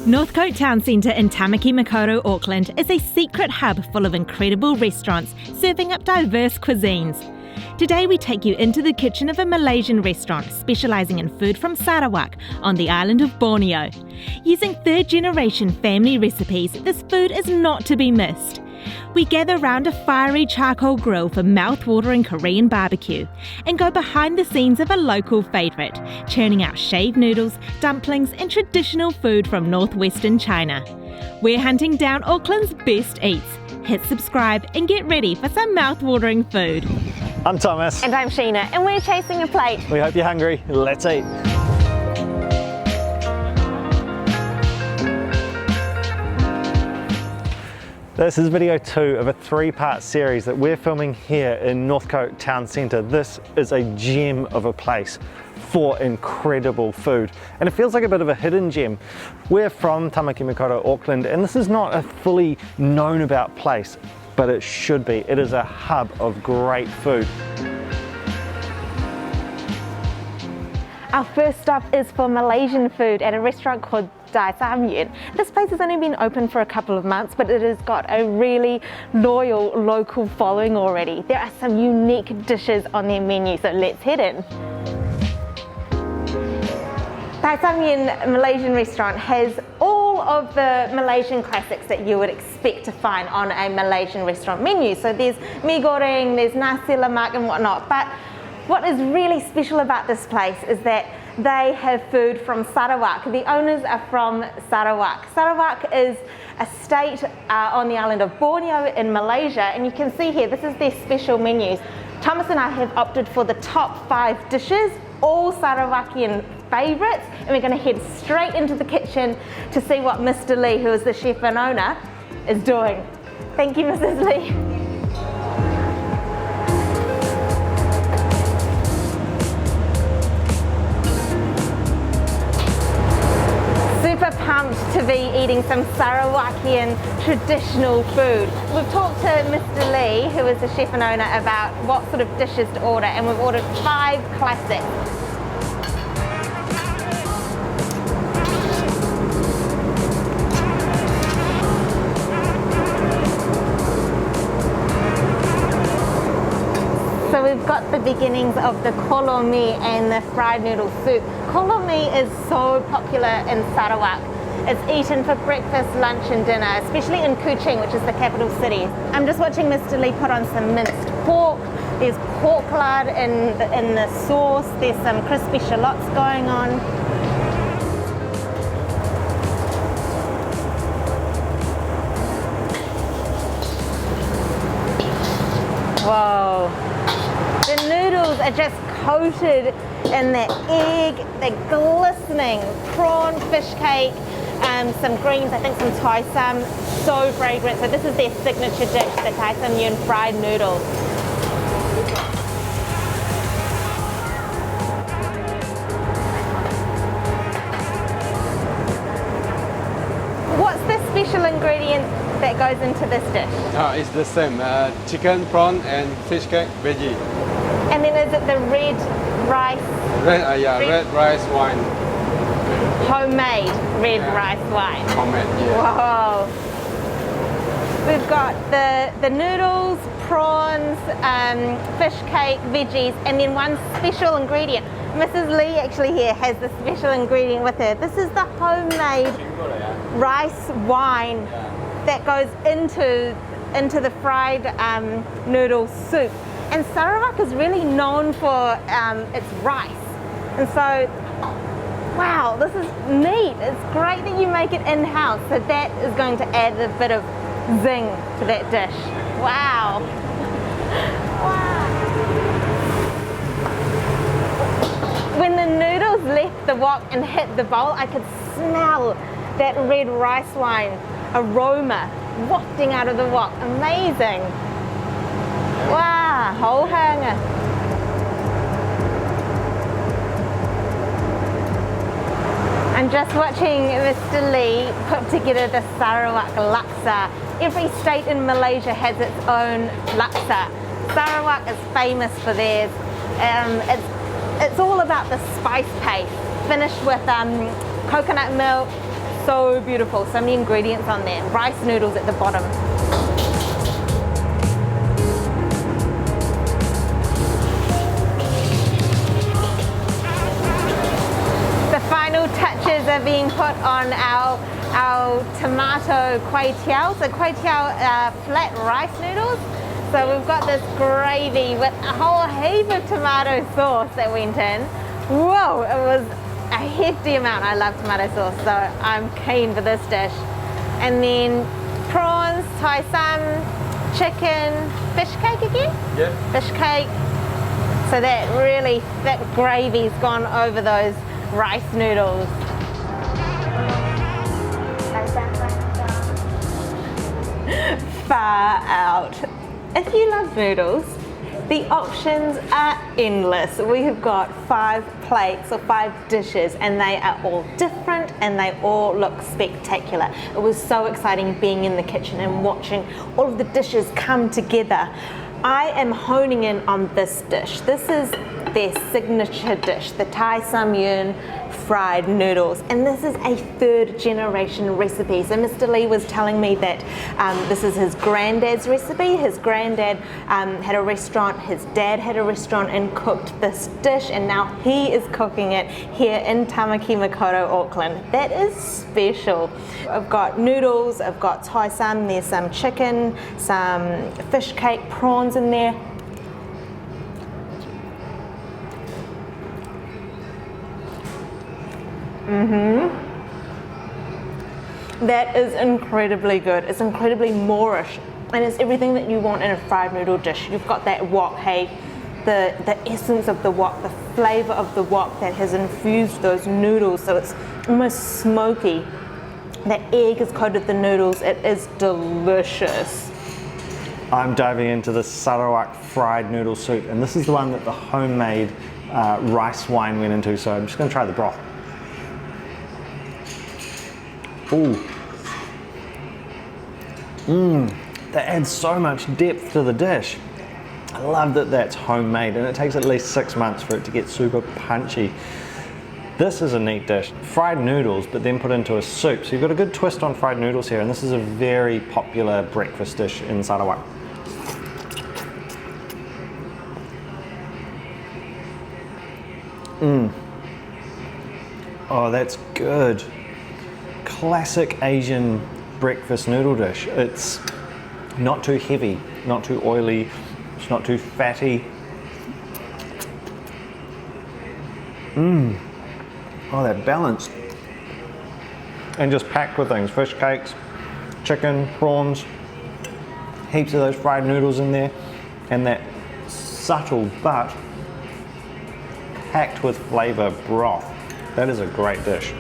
Northcote Town Centre in Tamaki Makaurau, Auckland is a secret hub full of incredible restaurants serving up diverse cuisines. Today we take you into the kitchen of a Malaysian restaurant specialising in food from Sarawak on the island of Borneo. Using third-generation family recipes, this food is not to be missed. We gather round a fiery charcoal grill for mouth-watering Korean barbecue and go behind the scenes of a local favourite, churning out shaved noodles, dumplings and traditional food from northwestern China. We're hunting down Auckland's best eats. Hit subscribe and get ready for some mouth-watering food. I'm Thomas. And I'm Sheena, and we're chasing a plate. We hope you're hungry. Let's eat. This is video 2 of a 3-part series that we're filming here in Northcote Town Centre. This is a gem of a place for incredible food, and it feels like a bit of a hidden gem. We're from Tamaki Makaurau, Auckland, and this is not a fully known about place, but it should be. It is a hub of great food. Our first stop is for Malaysian food at a restaurant called Taisumyun. This place has only been open for a couple of months, but it has got a really loyal local following already. There are some unique dishes on their menu, so let's head in. Taisumyun Malaysian restaurant has all of the Malaysian classics that you would expect to find on a Malaysian restaurant menu. So there's mee goreng, there's nasi lemak and whatnot. But what is really special about this place is that they have food from Sarawak. The owners are from Sarawak. Sarawak is a state on the island of Borneo in Malaysia, and you can see here, this is their special menus. Thomas and I have opted for the top 5 dishes, all Sarawakian favourites, and we're going to head straight into the kitchen to see what Mr. Lee, who is the chef and owner, is doing. Thank you, Mrs. Lee. Super pumped to be eating some Sarawakian traditional food. We've talked to Mr. Lee, who is the chef and owner, about what sort of dishes to order, and we've ordered 5 classics. So we've got the beginnings of the kolo mee and the fried noodle soup. Kolo mee is so popular in Sarawak. It's eaten for breakfast, lunch and dinner, especially in Kuching, which is the capital city. I'm just watching Mr. Lee put on some minced pork. There's pork lard in the sauce. There's some crispy shallots going on. Whoa. The noodles are just coated in the egg, they're glistening. Prawn, fish cake, some greens, I think some taisum, so fragrant. So this is their signature dish, the Taisumyun fried noodles. What's the special ingredient that goes into this dish? It's the same, chicken, prawn and fish cake, veggie. And then is it the red rice? Red rice wine. Homemade red rice wine. Homemade, yeah. Whoa. We've got the noodles, prawns, fish cake, veggies, and then one special ingredient. Mrs. Lee actually here has the special ingredient with her. This is the homemade rice wine that goes into the fried noodle soup. And Sarawak is really known for its rice. And so, wow, this is neat. It's great that you make it in-house. So that is going to add a bit of zing to that dish. Wow. Wow. When the noodles left the wok and hit the bowl, I could smell that red rice wine aroma wafting out of the wok. Amazing. Wow, hổ hang à. I'm just watching Mr. Lee put together the Sarawak laksa. Every state in Malaysia has its own laksa. Sarawak is famous for theirs. It's all about the spice paste, finished with coconut milk, so beautiful. So many ingredients on there. Rice noodles at the bottom. The final touches are being put on our tomato kway teow. So kway teow flat rice noodles. So we've got this gravy with a whole heap of tomato sauce that went in. Whoa, it was a hefty amount. I love tomato sauce, so I'm keen for this dish. And then prawns, Taisumyun, chicken, fish cake again? Yeah. Fish cake. So that really thick gravy's gone over those rice noodles. Far out. If you love noodles, the options are endless. We have got 5 plates or 5 dishes, and they are all different and they all look spectacular. It was so exciting being in the kitchen and watching all of the dishes come together. I am honing in on this dish. This is their signature dish, the Taisumyun fried noodles, and this is a 3rd generation recipe. So Mr. Lee was telling me that this is his granddad's recipe. His granddad had a restaurant, his dad had a restaurant and cooked this dish, and now he is cooking it here in Tamaki Makaurau, Auckland. That is special. I've got noodles, I've got Taisumyun, there's some chicken, some fish cake, prawns in there. That is incredibly good. It's incredibly Moorish, and it's everything that you want in a fried noodle dish. You've got that wok, hey, the essence of the wok, the flavour of the wok that has infused those noodles, so it's almost smoky. That egg has coated the noodles. It is delicious. I'm diving into the Sarawak fried noodle soup, and this is the one that the homemade rice wine went into, so I'm just going to try the broth. Ooh. That adds so much depth to the dish. I love that that's homemade, and it takes at least 6 months for it to get super punchy. This is a neat dish. Fried noodles, but then put into a soup. So you've got a good twist on fried noodles here, and this is a very popular breakfast dish in Sarawak. Oh, that's good. Classic Asian breakfast noodle dish. It's not too heavy, not too oily, it's not too fatty. Oh, that balance. And just packed with things, fish cakes, chicken, prawns, heaps of those fried noodles in there, and that subtle but packed with flavour broth. That is a great dish.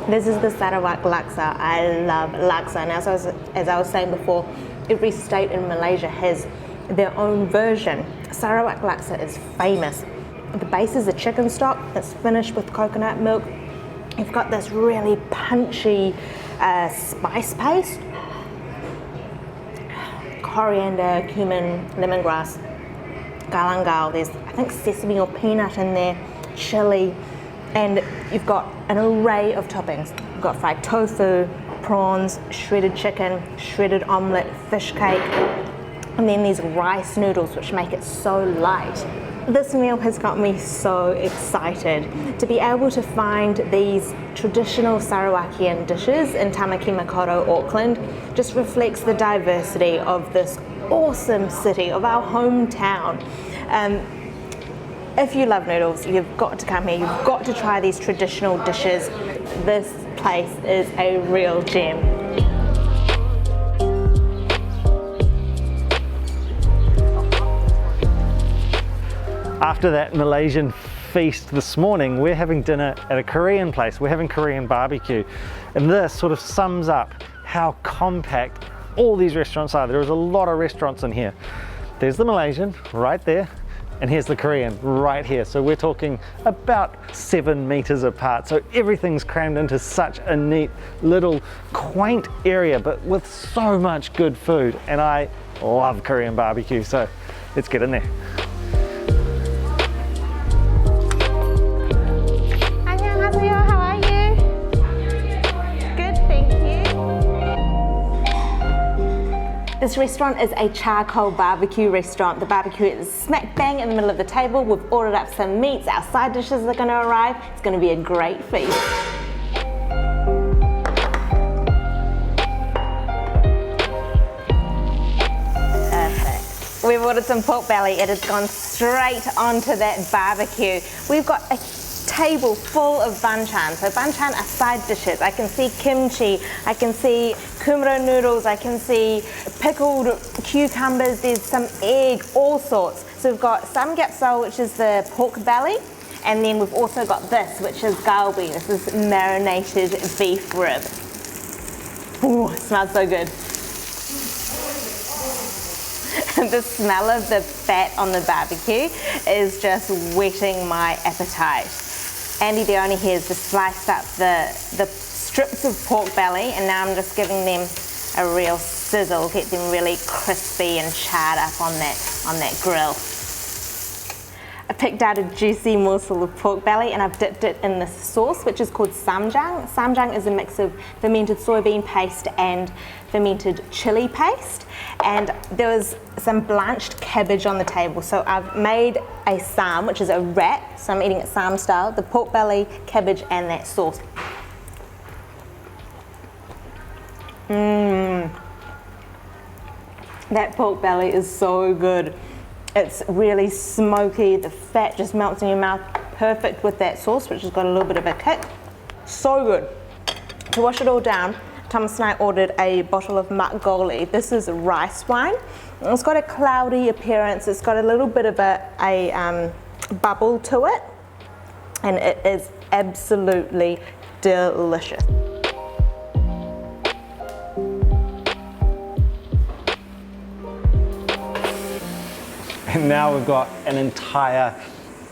This is the Sarawak laksa. I love laksa, and as I was saying before, every state in Malaysia has their own version. Sarawak laksa is famous. The base is a chicken stock that's finished with coconut milk. You've got this really punchy spice paste. Coriander, cumin, lemongrass, galangal. There's, I think, sesame or peanut in there, chili, and you've got an array of toppings. You've got fried tofu, prawns, shredded chicken, shredded omelette, fish cake, and then these rice noodles which make it so light. This meal has got me so excited. To be able to find these traditional Sarawakian dishes in Tamaki Makaurau, Auckland, just reflects the diversity of this awesome city, of our hometown. If you love noodles, you've got to come here. You've got to try these traditional dishes. This place is a real gem. After that Malaysian feast this morning, we're having dinner at a Korean place. We're having Korean BBQ. And this sort of sums up how compact all these restaurants are. There is a lot of restaurants in here. There's the Malaysian right there. And here's the Korean right here. So we're talking about 7 meters apart. So everything's crammed into such a neat little quaint area, but with so much good food. And I love Korean barbecue, so let's get in there. 안녕하세요, how are you? Good, thank you. This restaurant is a charcoal barbecue restaurant. The barbecue is smack bang in the middle of the table. We've ordered up some meats. Our side dishes are going to arrive. It's going to be a great feast. Perfect. We've ordered some pork belly. It has gone straight onto that barbecue. We've got a table full of banchan. So banchan are side dishes. I can see kimchi, I can see kumara noodles, I can see pickled cucumbers, there's some egg, all sorts. So we've got samgyeopsal, which is the pork belly, and then we've also got this, which is galbi. This is marinated beef rib. Ooh, it smells so good. The smell of the fat on the barbecue is just whetting my appetite. Andy the owner here has just sliced up the strips of pork belly, and now I'm just giving them a real sizzle, get them really crispy and charred up on that grill. I picked out a juicy morsel of pork belly and I've dipped it in this sauce, which is called samjang. Samjang is a mix of fermented soybean paste and fermented chili paste. And there was some blanched cabbage on the table. So I've made a sam, which is a wrap. So I'm eating it sam style, the pork belly, cabbage, and that sauce. That pork belly is so good. It's really smoky, the fat just melts in your mouth, perfect with that sauce, which has got a little bit of a kick. So good. To wash it all down, Thomas and I ordered a bottle of makgeolli. This is rice wine. It's got a cloudy appearance, it's got a little bit of a bubble to it, and it is absolutely delicious. And now we've got an entire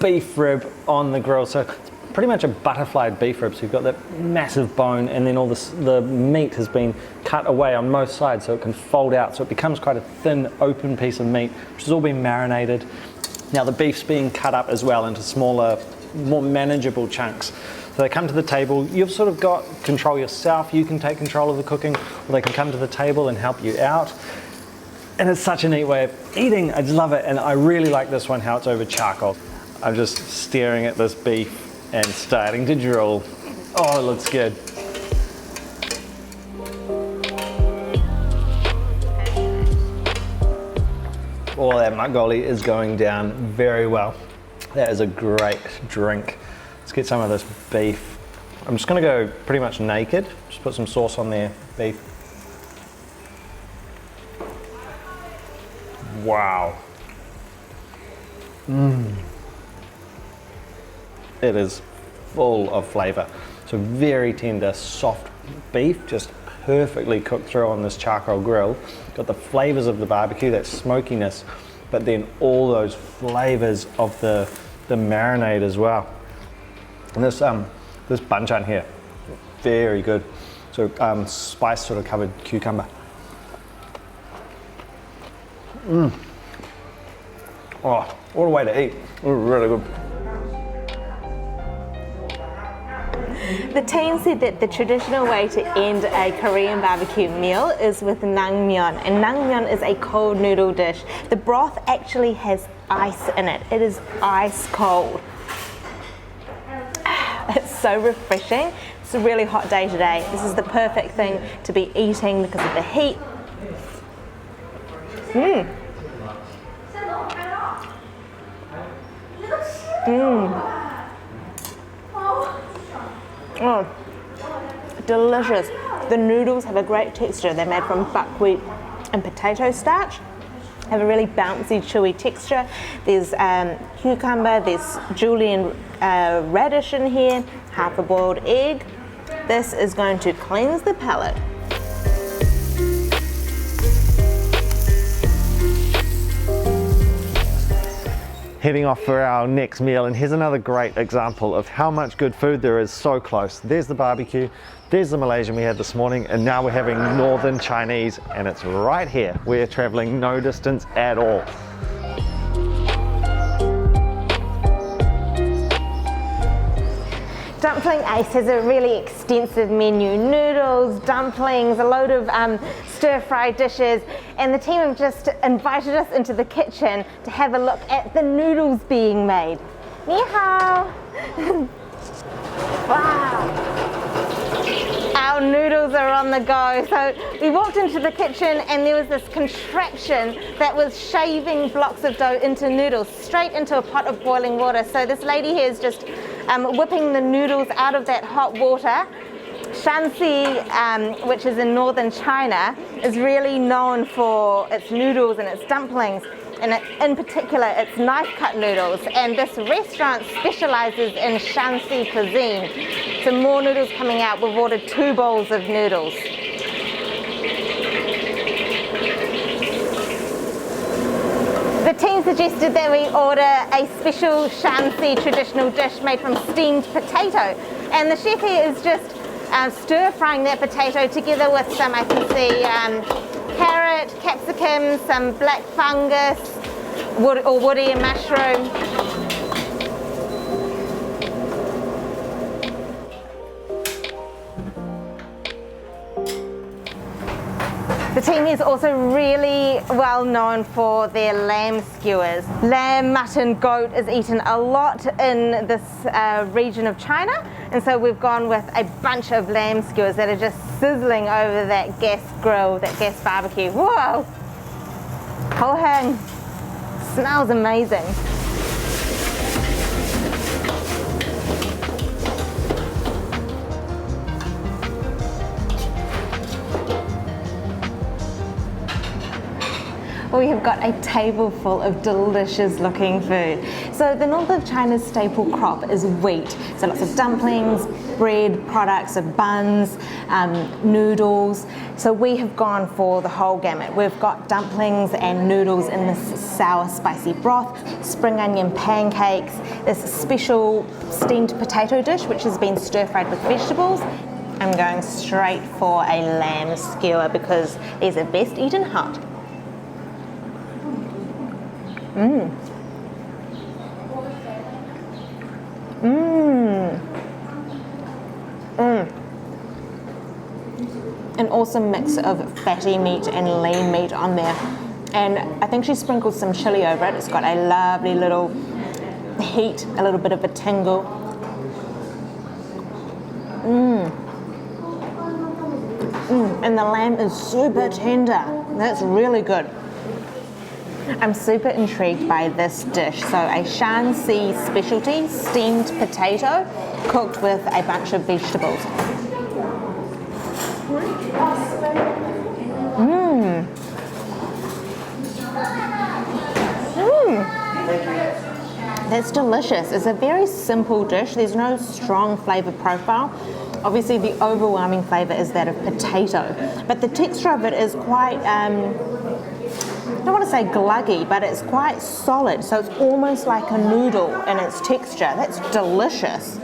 beef rib on the grill. So it's pretty much a butterflied beef rib. So you've got that massive bone, and then all the meat has been cut away on most sides so it can fold out. So it becomes quite a thin, open piece of meat, which has all been marinated. Now the beef's being cut up as well into smaller, more manageable chunks. So they come to the table, you've sort of got control yourself. You can take control of the cooking, or they can come to the table and help you out. And it's such a neat way of eating. I just love it. And I really like this one, how it's over charcoal. I'm just staring at this beef and starting to drool. Oh, it looks good. Oh, that makgeolli is going down very well. That is a great drink. Let's get some of this beef. I'm just gonna go pretty much naked. Just put some sauce on there, beef. Wow. It is full of flavor. So very tender, soft beef, just perfectly cooked through on this charcoal grill. Got the flavors of the barbecue, that smokiness, but then all those flavors of the marinade as well. And this banchan here, very good. So spice sort of covered cucumber. Oh, what a way to eat. Really good. The team said that the traditional way to end a Korean barbecue meal is with naengmyeon, and naengmyeon is a cold noodle dish. The broth actually has ice in it. It is ice cold. It's so refreshing. It's a really hot day today. This is the perfect thing to be eating because of the heat. Oh, delicious. The noodles have a great texture. They're made from buckwheat and potato starch. Have a really bouncy, chewy texture. There's cucumber, there's julienne radish in here, half a boiled egg. This is going to cleanse the palate. heading off for our next meal, and here's another great example of how much good food there is so close. There's the barbecue, there's the Malaysian we had this morning, and now we're having Northern Chinese, and it's right here. We're traveling no distance at all. Dumpling Ace has a really extensive menu. Noodles, dumplings, a load of stir-fry dishes, and the team have just invited us into the kitchen to have a look at the noodles being made. Ni hao! Wow! Our noodles are on the go. So we walked into the kitchen and there was this contraption that was shaving blocks of dough into noodles straight into a pot of boiling water. So this lady here is just whipping the noodles out of that hot water. Shanxi, which is in northern China, is really known for its noodles and its dumplings, and in particular its knife-cut noodles. And this restaurant specializes in Shanxi cuisine. So more noodles coming out. We've ordered 2 bowls of noodles. The team suggested that we order a special Shanxi traditional dish made from steamed potato, and the chef here is just stir-frying that potato together with some, I can see, carrot, capsicum, some black fungus, woody mushroom. The team is also really well known for their lamb skewers. Lamb, mutton, goat is eaten a lot in this region of China, and so we've gone with a bunch of lamb skewers that are just sizzling over that gas grill, that gas barbecue. Whoa! Ho hang! Smells amazing. We have got a table full of delicious looking food. So the north of China's staple crop is wheat. So lots of dumplings, bread products, of buns, noodles. So we have gone for the whole gamut. We've got dumplings and noodles in this sour spicy broth, spring onion pancakes, this special steamed potato dish which has been stir-fried with vegetables. I'm going straight for a lamb skewer because these are best eaten hot. An awesome mix of fatty meat and lean meat on there, and I think she sprinkled some chili over it. It's got a lovely little heat, a little bit of a tingle. And the lamb is super tender. That's really good. I'm super intrigued by this dish. So a Shanxi specialty, steamed potato cooked with a bunch of vegetables. That's delicious. It's a very simple dish. There's no strong flavor profile. Obviously the overwhelming flavor is that of potato, but the texture of it is quite, I don't want to say gluggy, but it's quite solid. So it's almost like a noodle in its texture. That's delicious.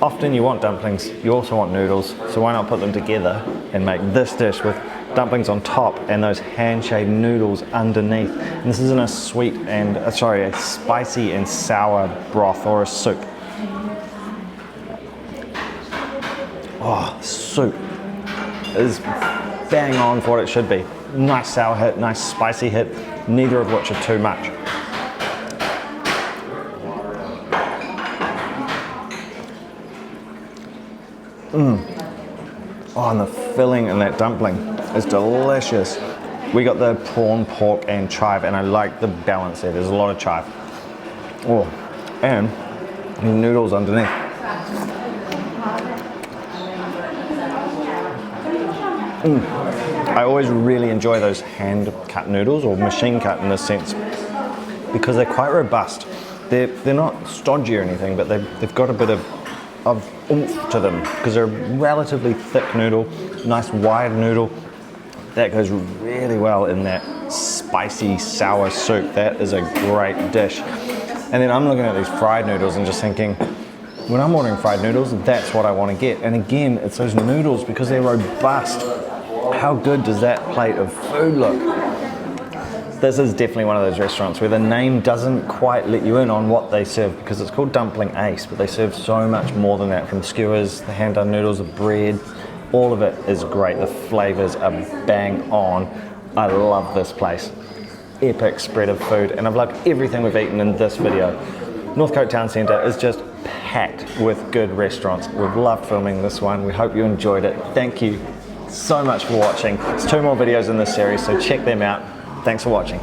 Often you want dumplings, you also want noodles, so why not put them together and make this dish with dumplings on top and those hand-shaved noodles underneath. And this is in a sweet and, a spicy and sour broth or a soup. Oh, soup is bang on for what it should be. Nice sour hit, nice spicy hit, neither of which are too much. Oh, and the filling in that dumpling is delicious. We got the prawn, pork and chive, and I like the balance there. There's a lot of chive. Oh, and the noodles underneath. I always really enjoy those hand-cut noodles, or machine-cut in this sense, because they're quite robust. They're not stodgy or anything, but they've got a bit of oomph to them, because they're a relatively thick noodle, nice wide noodle, that goes really well in that spicy sour soup. That is a great dish. And then I'm looking at these fried noodles and just thinking, when I'm ordering fried noodles, that's what I want to get. And again, it's those noodles because they're robust. How good does that plate of food look? This is definitely one of those restaurants where the name doesn't quite let you in on what they serve because it's called Dumpling Ace, but they serve so much more than that, from skewers, the hand done noodles, the bread, all of it is great. The flavors are bang on. I love this place. Epic spread of food, and I've loved everything we've eaten in this video. Northcote Town Centre is just packed with good restaurants. We've loved filming this one. We hope you enjoyed it. Thank you so much for watching. There's 2 more videos in this series, so check them out. Thanks for watching.